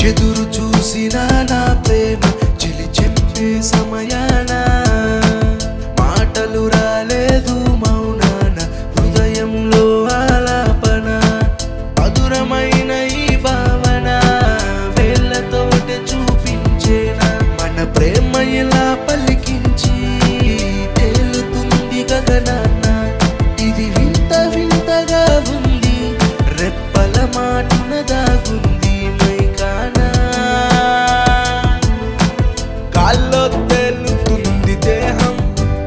ఎదురు చూసిన నా ప్రేమ చెలి చెప్పే సమయాన మాటలు రాలేదు మౌనాన హృదయంలో ఆలాపన మధురమైన ఈ భావన వేళ్ళతోటి చూపించేనా మన ప్రేమ ఇలా పలికించి తేలుతుంది గగనాన్న ఇది వింత వింతగా ఉంది రెప్పల మాటున దాగుంది కాల్లో తేలుతుంది దేహం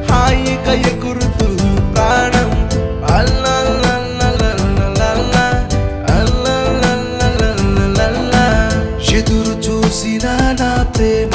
హాయిగా ఎగురుతూ ప్రాణం ఎదురు చూసిన నా ప్రేమ